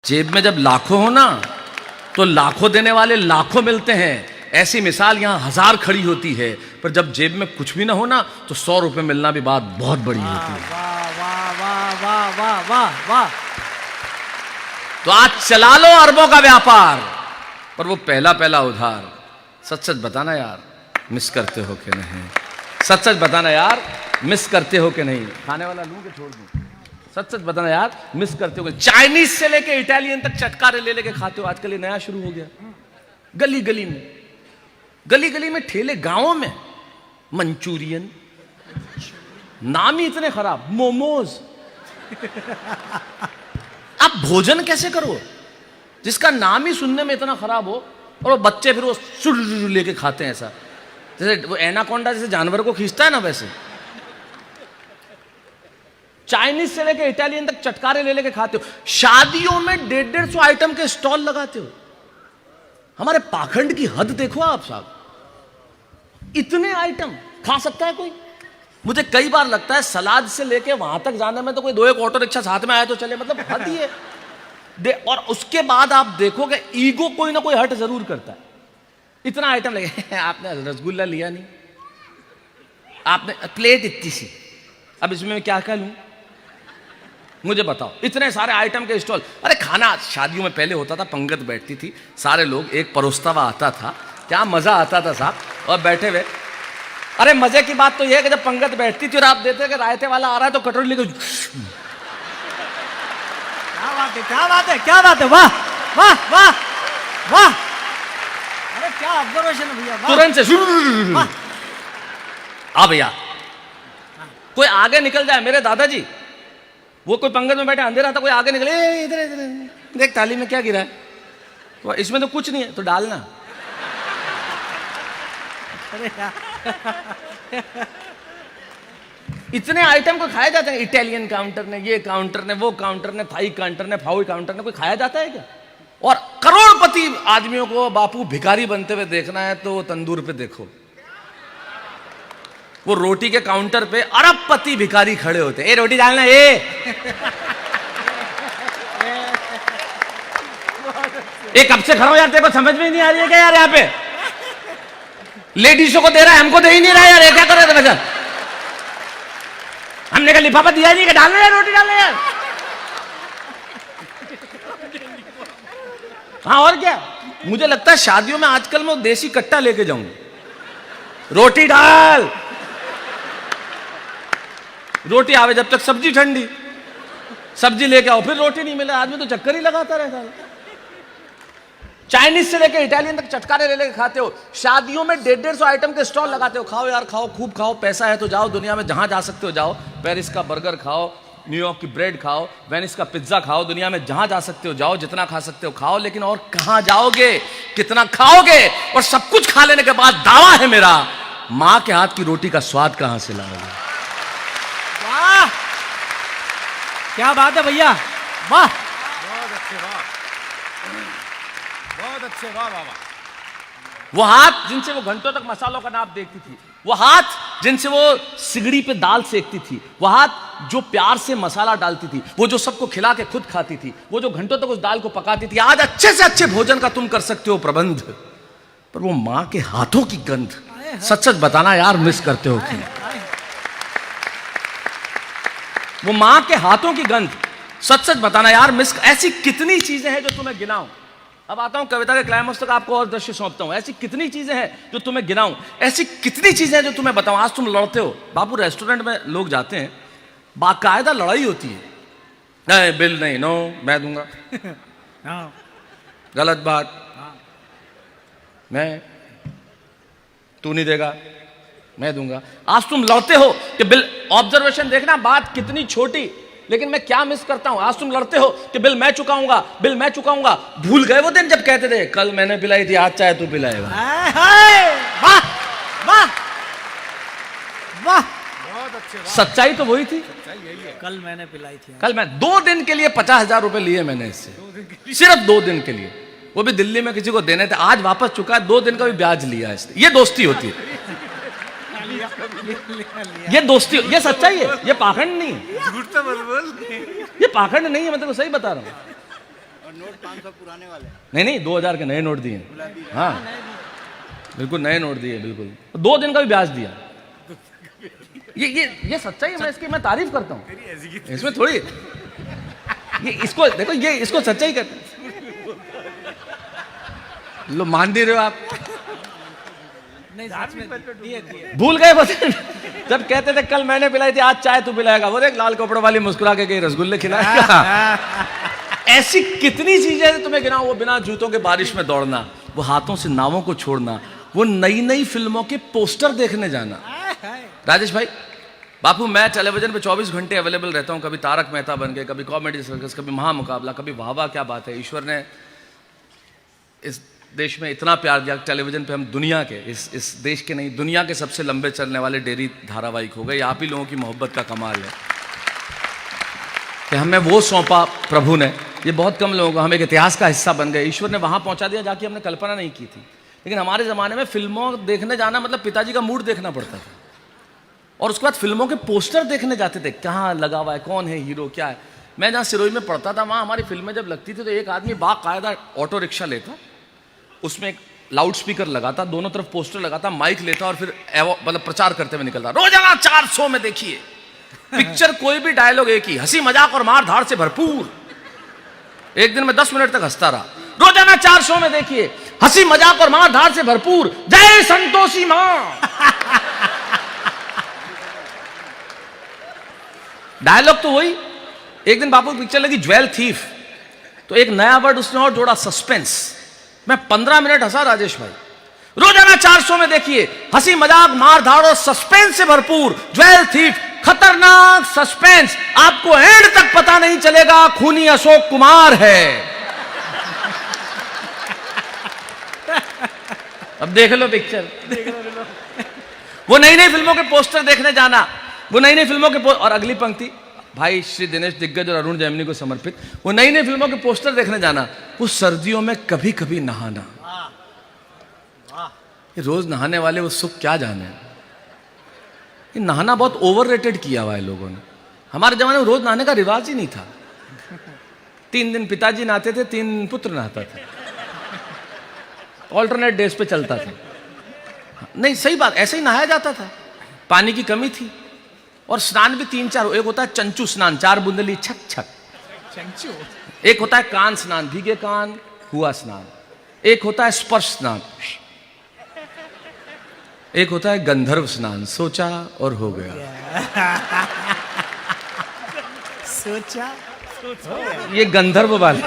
जेब में जब लाखों हो ना तो लाखों देने वाले लाखों मिलते हैं। ऐसी मिसाल यहां 1000 खड़ी होती है, पर जब जेब में कुछ भी ना हो ना तो 100 रुपए मिलना भी बात बहुत बड़ी होती है। वाह वाह वाह वाह वाह वाह वाह। तो आज चला लो अरबों का व्यापार, पर वो पहला पहला उधार सच सच बताना यार मिस करते हो कि नहीं। सच सच बताना यार मिस करते हो कि नहीं। खाने वाला लूं कि छोड़ दूं? सच सच बताना यार मिस करते हो। चाइनीज से लेके इटालियन तक चटकारे ले लेके खाते हो। आजकल ये नया शुरू हो गया। गली गली में ठेले, गांवों में मंचूरियन, नाम ही इतने खराब, मोमोज। आप भोजन कैसे करो जिसका नाम ही सुनने में इतना खराब हो, और वो बच्चे फिर वो सुर लेके खाते हैं। ऐसा जैसे वो एनाकोंडा जैसे जानवर को खींचता है ना, वैसे चाइनीज से लेके इटालियन तक चटकारे ले लेके खाते हो। शादियों में 150 आइटम के स्टॉल लगाते हो। हमारे पाखंड की हद देखो आप साहब, इतने आइटम खा सकता है कोई? मुझे कई बार लगता है सलाद से लेके वहां तक जाने में तो कोई 2-1 ऑटो रिक्शा साथ में आए तो चले, मतलब हद ही है। और उसके बाद आप देखोगे ईगो कोई ना कोई हट जरूर करता है। इतना आइटम लगे, आपने रसगुल्ला लिया नहीं, आपने प्लेट इतनी सी, अब इसमें मैं क्या क्या लूं मुझे बताओ। इतने सारे आइटम के स्टॉल। अरे खाना शादियों में पहले होता था, पंगत बैठती थी, सारे लोग, एक परोसता हुआ आता था, क्या मजा आता था साहब, और बैठे हुए। अरे मजे की बात तो यह है कि जब पंगत बैठती थी और आप देते कि रायते वाला आ रहा है तो कटोरी लेके, क्या बात है, क्या बात है, क्या बात है, वाह वाह वाह वाह। अरे क्या ऑब्जर्वेशन है भैया, तुरंत से आ भैया। कोई आगे निकल जाए, मेरे दादाजी वो कोई पंगत में बैठे, अंधेरा था, कोई आगे निकले, इधर इधर देख थाली में क्या गिरा है, तो इसमें तो कुछ नहीं है, तो डालना। इतने आइटम को खाया जाता है। इटालियन काउंटर ने, ये काउंटर ने, वो काउंटर ने, थाई काउंटर ने, फाउई काउंटर ने, कोई खाया जाता है क्या? और करोड़पति आदमियों को बापू भिखारी बनते हुए देखना है तो वो तंदूर पे देखो, वो रोटी के काउंटर पे अरबपति भिखारी खड़े होते हैं, ए रोटी डालना ए कब से खड़ा हो यार, तेरे को समझ में नहीं आ रही है क्या यार? यहाँ पे लेडीजों को दे रहा है, हमको दे ही नहीं रहा है यार, ये क्या कर रहे थे बच्चा? हमने का लिफाफा दिया नहीं कि डालना यार, रोटी डालना यार। हाँ और क्या, मुझे लगता है शादियों में आजकल मैं देसी कट्टा लेके जाऊंगा, रोटी डाल, रोटी आवे जब तक सब्जी ठंडी, सब्जी लेके आओ फिर रोटी नहीं मिले, आदमी तो चक्कर ही लगाता रहता है। चाइनीज से लेके इटालियन तक चटकारे ले लेके खाते हो। शादियों में 150 आइटम के स्टॉल लगाते हो। खाओ यार खाओ, खूब खाओ, पैसा है तो जाओ, दुनिया में जहां जा सकते हो जाओ। पेरिस का बर्गर खाओ, न्यूयॉर्क की ब्रेड खाओ, वेनिस का पिज्जा खाओ, दुनिया में जहां जा सकते हो जाओ, जितना खा सकते हो खाओ, लेकिन और कहां जाओगे, कितना खाओगे? और सब कुछ खा लेने के बाद दावा है मेरा, मां के हाथ की रोटी का स्वाद कहां से लाओगे? वाह क्या बात है भैया, वाह बहुत अच्छे, वाह बहुत अच्छे, वाह वाह वाह। वो हाथ जिनसे वो घंटों तक मसालों का नाप देखती थी, वो हाथ जिनसे वो सिगड़ी पे दाल सेकती थी, वो हाथ जो प्यार से मसाला डालती थी, वो जो सबको खिला के खुद खाती थी, वो जो घंटों तक उस दाल को पकाती थी। आज अच्छे से अच्छे भोजन का तुम कर सकते हो प्रबंध, पर वो मां के हाथों की गंध सच सच बताना यार मिस करते हो कि? वो मां के हाथों की गंध सच सच बताना यार मिस। ऐसी कितनी चीजें हैं जो तुम्हें गिनाऊं। अब आता हूं कविता के क्लाइमेक्स तक, आपको और दृश्य सौंपता हूं। ऐसी कितनी चीजें हैं जो तुम्हें गिनाऊं, ऐसी कितनी चीजें हैं जो तुम्हें बताऊं। आज तुम लड़ते हो बाबू, रेस्टोरेंट में लोग जाते हैं, बाकायदा लड़ाई होती है, नहीं बिल नहीं, नो मैं दूंगा, गलत बात, मैं, तू नहीं देगा मैं दूंगा। आज तुम लड़ते हो कि बिल, ऑब्जर्वेशन देखना, बात कितनी छोटी, लेकिन मैं क्या मिस करता हूं। आज तुम लड़ते हो कि बिल मैं चुकाऊंगा, बिल मैं चुकाऊंगा। भूल गए वो दिन जब कहते थे कल मैंने पिलाई थी, आज चाहे तू पिलाएगा। वाह वाह वाह, बहुत अच्छे। सच्चाई तो वही थी, कल मैंने पिलाई थी, कल मैं 2 दिन के लिए 50,000 रुपए लिए मैंने इससे, सिर्फ 2 दिन के लिए, वो भी दिल्ली में किसी को देने थे, आज वापस चुका है, 2 दिन का भी ब्याज लिया इसने। ये दोस्ती होती है, ये दोस्ती, ये सच्चाई है, ये पाखंड नहीं है, झूठ तो बोल, ये पाखंड नहीं है, मैं तेरे को सही बता रहा हूं। नोट 500 पुराने वाले। नहीं नहीं, 2000 के नए नोट दिए। हाँ बिल्कुल नए नोट दिए, बिल्कुल 2 दिन का भी ब्याज दिया। ये सच्चाई है, मैं इसकी मैं तारीफ करता हूँ, इसमें थोड़ी ये इसको देखो, ये इसको सच्चाई कहते हैं। लो मान नहीं रहे हो आप, नहीं सच में दिए दिए। भूल गए बस। जब कहते थे कल मैंने पिलाई थी, आज चाय तू पिलाएगा, वो देख लाल कपड़ों वाली मुस्कुरा के गई रसगुल्ले खिलाएगा। ऐसी कितनी चीजें तुम्हें गिनाऊं, वो बिना जूतों के बारिश में दौड़ना, वो हाथों से नावों को छोड़ना, वो नई नई फिल्मों के पोस्टर देखने जाना। राजेश भाई, बापू मैं टेलीविजन पे 24 घंटे अवेलेबल रहता हूँ, कभी तारक मेहता बन गए, कभी कॉमेडी सर्कस, कभी महामुकाबला, कभी वाह वाह क्या बात है। ईश्वर ने इस देश में इतना प्यार दिया, टेलीविजन पे हम दुनिया के इस देश के नहीं, दुनिया के सबसे लंबे चलने वाले डेयरी धारावाहिक हो गए। आप ही लोगों की मोहब्बत का कमाल है कि हमें वो सौंपा प्रभु ने। ये बहुत कम लोगों को, हम एक इतिहास का हिस्सा बन गए, ईश्वर ने वहां पहुंचा दिया जाके हमने कल्पना नहीं की थी। लेकिन हमारे ज़माने में फिल्मों देखने जाना मतलब पिताजी का मूड देखना पड़ता था, और उसके बाद फिल्मों के पोस्टर देखने जाते थे, कहाँ लगा हुआ है, कौन है हीरो, क्या है। मैं जहाँ सिरोही में पढ़ता था, वहाँ हमारी फिल्में जब लगती थी तो एक आदमी बाकायदा ऑटो रिक्शा लेता, उसमें एक लाउड स्पीकर लगाता, दोनों तरफ पोस्टर लगाता, माइक लेता और फिर मतलब प्रचार करते हुए निकलता, रोजाना 400 में देखिए पिक्चर, कोई भी डायलॉग एक ही, हंसी मजाक और मार धाड़ से भरपूर। एक दिन में 10 मिनट तक हंसता रहा। रोजाना 400 में देखिए, हंसी मजाक और मार धाड़ से भरपूर, जय संतोषी मां। डायलॉग तो वही। एक दिन बापू पिक्चर लगी ज्वेल थीफ, तो एक नया वर्ड उसने और जोड़ा, सस्पेंस। मैं 15 मिनट हंसा राजेश भाई। रोजाना 400 में देखिए, हंसी मजाक मार धाड़ और सस्पेंस से भरपूर, ज्वेल थीफ, खतरनाक सस्पेंस, आपको एंड तक पता नहीं चलेगा खूनी अशोक कुमार है। अब देख लो पिक्चर। वो नई नई फिल्मों के पोस्टर देखने जाना, वो नई नई फिल्मों के और अगली पंक्ति भाई श्री दिनेश दिग्गज और अरुण जैमिनी को समर्पित, वो नई नई फिल्मों के पोस्टर देखने जाना, वो सर्दियों में कभी कभी नहाना। ये रोज नहाने वाले वो सुख क्या जाने। ये नहाना बहुत ओवररेटेड किया हुआ है लोगों ने। हमारे जमाने में रोज नहाने का रिवाज ही नहीं था। 3 दिन पिताजी नहाते थे, 3 दिन पुत्र नहाता था, ऑल्टरनेट डेज पे चलता था। नहीं सही बात, ऐसे ही नहाया जाता था, पानी की कमी थी। और स्नान भी 3-4, एक होता है चंचू स्नान, 4 बूंदली छक छक चंचू, एक होता है कान स्नान, भीगे कान हुआ स्नान, एक होता है स्पर्श स्नान, एक होता है गंधर्व स्नान, सोचा और हो गया। सोचा ये गंधर्व वाले,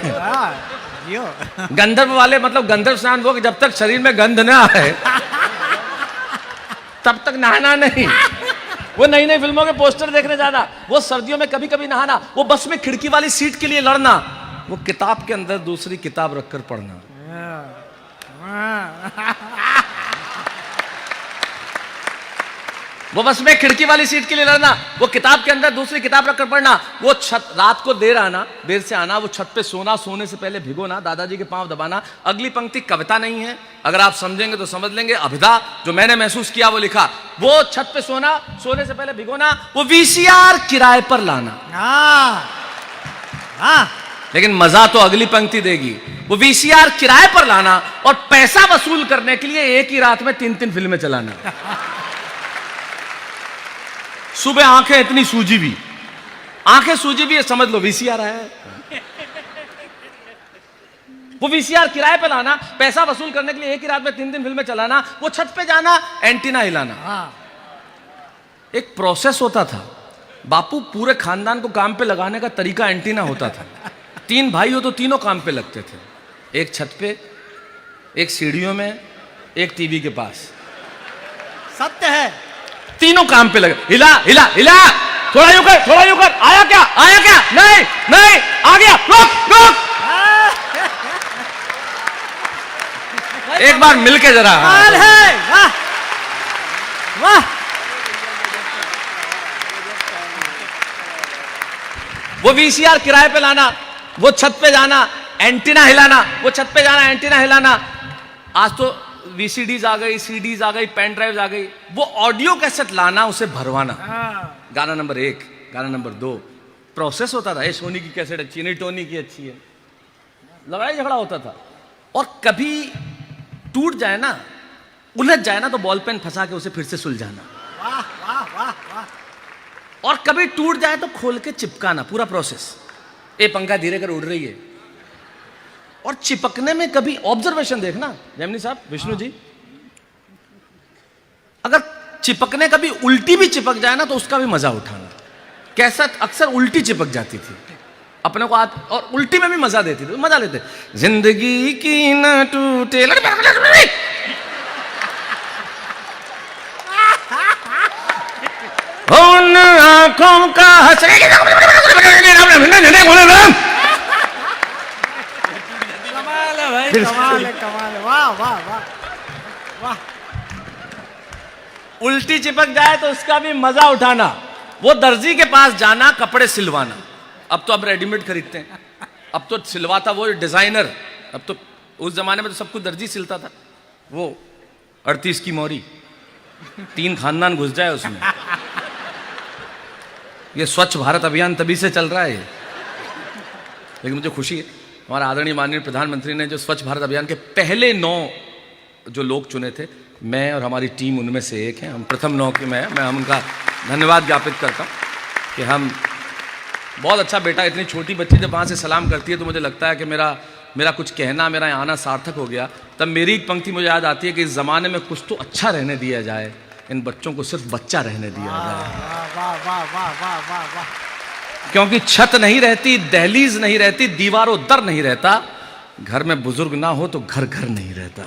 गंधर्व वाले मतलब गंधर्व स्नान वो कि जब तक शरीर में गंध ना आए तब तक नहाना नहीं। वो नई नई फिल्मों के पोस्टर देखने जाना, वो सर्दियों में कभी कभी नहाना, वो बस में खिड़की वाली सीट के लिए लड़ना, वो किताब के अंदर दूसरी किताब रखकर पढ़ना। वो बस में खिड़की वाली सीट के लिए लड़ना, वो किताब के अंदर दूसरी किताब रखकर पढ़ना, वो छत रात को देर से आना, वो छत पे सोना, सोने से पहले भिगोना, दादाजी के पांव दबाना। अगली पंक्ति कविता नहीं है, अगर आप समझेंगे तो समझ लेंगे, अभिधा जो मैंने महसूस किया वो लिखा। वो छत पे सोना, सोने से पहले भिगोना, वो वीसीआर किराए पर लाना। लेकिन मजा तो अगली पंक्ति देगी, वो वीसीआर किराए पर लाना और पैसा वसूल करने के लिए एक ही रात में 3-3 फिल्में चलाना। सुबह आंखें इतनी सूजी भी, आंखें सूजी भी, समझ लो वीसीआर आया है। वो वीसीआर किराए पे लाना, पैसा वसूल करने के लिए एक ही रात में 3-3 फिल्में चलाना, वो छत पे जाना, एंटीना हिलाना। एक प्रोसेस होता था। बापू पूरे खानदान को काम पे लगाने का तरीका एंटीना होता था। 3 भाई हो तो तीनों काम पे लगते थे, एक छत पे, एक सीढ़ियों में, एक टीवी के पास। सत्य है, तीनों काम पे लगे। हिला हिला हिला, थोड़ा यूं कर, थोड़ा यूं कर, आया क्या, आया क्या, नहीं नहीं आ गया, रुक रुक। एक बार मिलके जरा। है, वाह वाह। वो वीसीआर किराए पे लाना, वो छत पे जाना, एंटीना हिलाना, वो छत पे जाना, एंटीना हिलाना। आज तो वीसीडीज आ गई, सीडीज आ गई, पेन ड्राइव्स आ गई, वो ऑडियो कैसेट लाना, उसे भरवाना। गाना नंबर 1, गाना नंबर 2, प्रोसेस होता था। ये सोनी की कैसेट अच्छी नहीं, टोनी की अच्छी है। लड़ाई झगड़ा होता था। और कभी टूट जाए ना, उलझ जाए ना, तो बॉल पेन फंसा के उसे फिर से सुलझाना। वाह वाह वाह वाह। और कभी टूट जाए तो खोल के चिपकाना, पूरा प्रोसेस। ये पंखा धीरे कर उड़ रही है, और चिपकने में कभी ऑब्जर्वेशन देखना जैमिनी साहब, विष्णु जी, अगर चिपकने कभी उल्टी भी चिपक जाए ना तो उसका भी मजा उठाना। कैसेट अक्सर उल्टी चिपक जाती थी अपने को और उल्टी में भी मजा देती थी, मजा लेते। जिंदगी की न टूटे उन आंखों का कमाल है भाई, कमाल है, कमाल है। वाह वाह वाह वाह। उल्टी चिपक जाए तो उसका भी मजा उठाना। वो दर्जी के पास जाना, कपड़े सिलवाना। अब तो अब रेडीमेड खरीदते हैं, अब तो सिलवाता वो डिजाइनर। अब तो उस जमाने में तो सब कुछ दर्जी सिलता था। वो 38 की मोरी, 3 खानदान घुस जाए उसमें। ये स्वच्छ भारत अभियान तभी से चल रहा है। लेकिन मुझे खुशी है, हमारा आदरणीय माननीय प्रधानमंत्री ने जो स्वच्छ भारत अभियान के पहले 9 जो लोग चुने थे, मैं और हमारी टीम उनमें से एक हैं। हम प्रथम 9 के मैं हम उनका धन्यवाद ज्ञापित करता हूँ कि हम बहुत अच्छा बेटा। इतनी छोटी बच्ची जब वहाँ से सलाम करती है तो मुझे लगता है कि मेरा कुछ कहना, मेरा यहाँ आना सार्थक हो गया। तब मेरी एक पंक्ति मुझे याद आती है कि इस ज़माने में कुछ तो अच्छा रहने दिया जाए, इन बच्चों को सिर्फ बच्चा रहने दिया जाए। वाह वाह वाह वाह वाह वाह। क्योंकि छत नहीं रहती, दहलीज नहीं रहती, दीवारों दर नहीं रहता, घर में बुजुर्ग ना हो तो घर घर नहीं रहता।